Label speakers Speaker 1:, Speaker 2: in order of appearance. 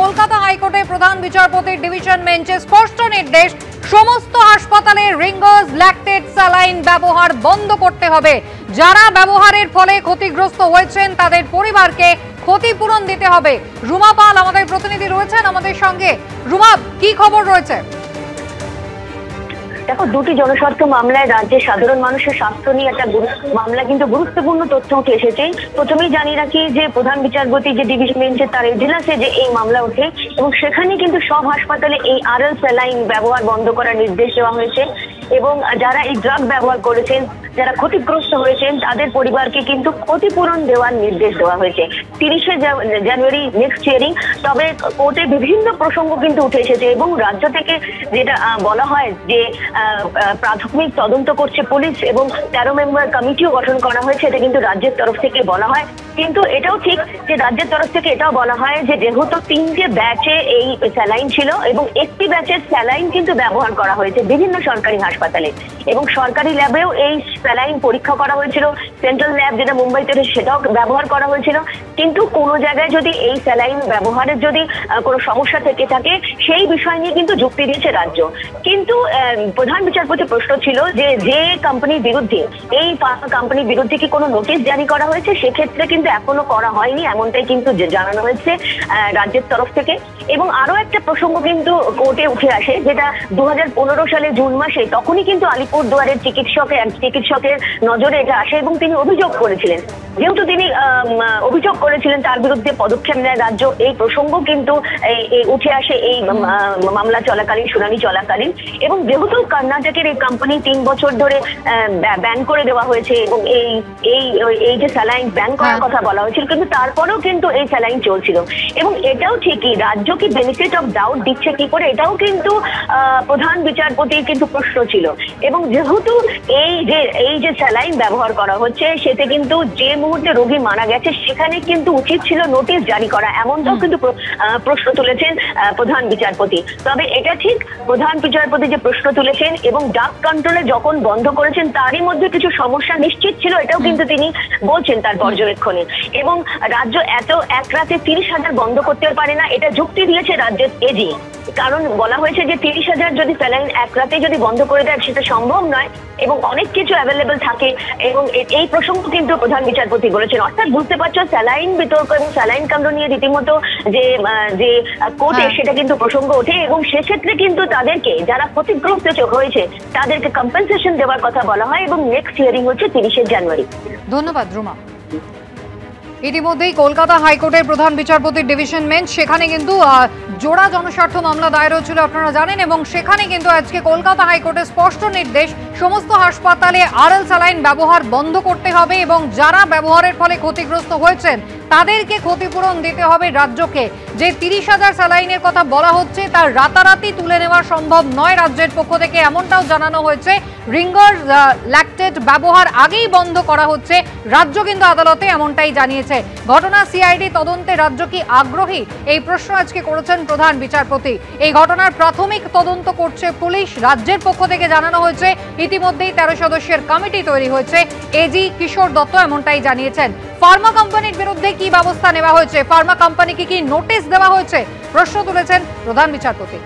Speaker 1: কলকাতা হাইকোর্টে প্রধান বিচারপতির ডিভিশন বেঞ্চে স্পষ্ট নির্দেশ, সমস্ত হাসপাতালে রিঙ্গার্স ল্যাকটেট স্যালাইন ব্যবহার বন্ধ করতে হবে। যারা ব্যবহারের ফলে ক্ষতিগ্রস্ত হয়েছেন তাদের পরিবারকে ক্ষতিপূরণ দিতে হবে। রুমা পাল আমাদের প্রতিনিধি রয়েছেন আমাদের সঙ্গে। রুমা, কি খবর রয়েছে?
Speaker 2: দেখো, দুটি জনস্বার্থ মামলায় রাজ্যের সাধারণ মানুষের স্বাস্থ্য নিয়ে একটা মামলা কিন্তু গুরুত্বপূর্ণ তথ্য উঠে এসেছে। প্রথমেই জানিয়ে রাখি যে প্রধান বিচারপতি যে ডিভিশন বেঞ্চে তার এজলাসে যে এই মামলা ওঠে এবং সেখানে কিন্তু সব হাসপাতালে এই আরএল স্যালাইন ব্যবহার বন্ধ করার নির্দেশ দেওয়া হয়েছে এবং যারা এই ড্রাগ ব্যবহার করেছেন, যারা ক্ষতিগ্রস্ত হয়েছেন তাদের পরিবারকে কিন্তু ক্ষতিপূরণ দেওয়ার নির্দেশ দেওয়া হয়েছে 30শে জানুয়ারি নেক্সট হিয়ারিং। তবে কোর্টে বিভিন্ন প্রসঙ্গ কিন্তু উঠে এসেছে এবং রাজ্য থেকে যেটা বলা হয় যে প্রাথমিক তদন্ত করছে পুলিশ এবং 13 মেম্বার কমিটিও গঠন করা হয়েছে, এটা কিন্তু রাজ্যের তরফ থেকে বলা হয়। কিন্তু এটাও ঠিক যে রাজ্যের তরফ থেকে এটাও বলা হয় যে যেহেতু 3টে ব্যাচে এই স্যালাইন ছিল এবং একটি ব্যাচের স্যালাইন কিন্তু ব্যবহার করা হয়েছে বিভিন্ন সরকারি হাসপাতালে এবং সরকারি ল্যাবেও এই স্যালাইন পরীক্ষা করা হয়েছিল। সেন্ট্রাল ল্যাব যেটা মুম্বাইতে সেটাও ব্যবহার করা হয়েছিল। কিন্তু কোনো জায়গায় যদি এই স্যালাইন ব্যবহারের যদি কোনো সমস্যা থেকে থাকে সেই বিষয় নিয়ে কিন্তু যুক্তি দিয়েছে রাজ্য। কিন্তু প্রধান বিচারপতি প্রশ্ন ছিল যে কোম্পানির বিরুদ্ধে, এই কোম্পানির বিরুদ্ধে কি কোনো নোটিশ জারি করা হয়েছে? সেক্ষেত্রে কিন্তু এখনো করা হয়নি, এমনটাই কিন্তু জানানো হয়েছে রাজ্যের তরফ থেকে। এবং আরো একটা প্রসঙ্গ কিন্তু কোর্টে উঠে আসে, যেটা 2015 সালে জুন মাসে, তখনই কিন্তু আলিপুরদুয়ারের চিকিৎসকের নজরে এটা আসে এবং তিনি অভিযোগ করেছিলেন। যেহেতু তিনি অভিযোগ করেছিলেন তার বিরুদ্ধে পদক্ষেপ নেয় রাজ্য। এই প্রসঙ্গ কিন্তু উঠে আসে এই মামলা চলাকালীন, শুনানি চলাকালীন। এবং যেহেতু কর্ণাটকের এই কোম্পানি 3 বছর ধরে ব্যান করে দেওয়া হয়েছে এবং এই যে স্যালাইন ব্যান করার কথা বলা হয়েছিল, কিন্তু তারপরেও কিন্তু এই স্যালাইন চলছিল। এবং এটাও ঠিকই, রাজ্য কি বেনিফিট অফ ডাউট দিচ্ছে কি করে, এটাও কিন্তু প্রধান বিচারপতির কিন্তু প্রশ্ন ছিল। এবং যেহেতু এই যে স্যালাইন ব্যবহার করা হচ্ছে সেটা কিন্তু যে মুহূর্তে রোগী মারা গেছে সেখানে কিন্তু উচিত ছিল নোটিশ জারি করা, এমনটাও কিন্তু প্রশ্ন তুলেছেন প্রধান বিচারপতি। তবে এটা ঠিক, প্রধান বিচারপতি যে প্রশ্ন তুলেছেন এবং ড্রাগ কন্ট্রোলে যখন বন্ধ করেছেন তারই মধ্যে কিছু সমস্যা নিশ্চিত ছিল, এটাও কিন্তু তিনি বলছেন তার পর্যবেক্ষণে। এবং রাজ্য এত এক রাতে 30,000 বন্ধ করতে পারে না, এটা যুক্তি দিয়েছে রাজ্যের এজি। কারণ বলা হয়েছে যে 30,000 যদি স্যালাইন এক রাতে যদি বন্ধ করে দেয় সেটা সম্ভব নয় এবং অনেক কিছু অ্যাভেলেবেল থাকে। এবং এই প্রসঙ্গ কিন্তু প্রধান বিচারপতি বলেছেন। অর্থাৎ বুঝতে পারছো, স্যালাইন বিতর্ক এবং স্যালাইন কাণ্ড নিয়ে রীতিমতো যে কোর্টে সেটা কিন্তু প্রসঙ্গ ওঠে এবং সেক্ষেত্রে কিন্তু তাদেরকে, যারা ক্ষতিগ্রস্ত হয়েছে তাদেরকে কম্পেনসেশন দেওয়ার কথা বলা হয় এবং নেক্সট হিয়ারিং হচ্ছে 30শে জানুয়ারি।
Speaker 1: ধন্যবাদ রুমা। ইতিমধ্যেই কলকাতা হাইকোর্টের প্রধান বিচারপতির ডিভিশন বেঞ্চ, সেখানে কিন্তু জোড়া জনস্বার্থ মামলা দায়ের হয়েছিল আপনারা জানেন, এবং সেখানে কিন্তু আজকে কলকাতা হাইকোর্টের স্পষ্ট নির্দেশ, সমস্ত হাসপাতালে আরএল স্যালাইন ব্যবহার বন্ধ করতে হবে এবং যারা ব্যবহারের ফলে ক্ষতিগ্রস্ত হয়েছেন তাদেরকে ক্ষতিপূরণ দিতে হবে রাজ্যকে। যে 30,000 স্যালাইনের কথা বলা হচ্ছে তার রাতারাতি তুলে নেওয়া সম্ভব নয় রাজ্যের পক্ষ থেকে, এমনটাও জানানো হয়েছে। রিঙ্গার্স ল্যাকটেট ব্যবহার আগেই বন্ধ করা হচ্ছে, রাজ্য কিন্তু আদালতে এমনটাই জানিয়েছে। ঘটনা সিআইডি তদন্তে রাজ্য কি আগ্রহী, এই প্রশ্ন আজকে করেছেন প্রধান বিচারপতি। এই ঘটনার প্রাথমিক তদন্ত করছে পুলিশ, রাজ্যের পক্ষ থেকে জানানো হয়েছে ইতিমধ্যেই 13 সদস্যের কমিটি তৈরি হয়েছে। এজি কিশোর দত্ত এমনটাই জানিয়েছেন। ফার্মা কোম্পানির বিরুদ্ধে কি ব্যবস্থা নেওয়া হয়েছে, ফার্মা কোম্পানিকে কি নোটিশ দেওয়া হয়েছে, প্রশ্ন তুলেছেন প্রধান বিচারপতি।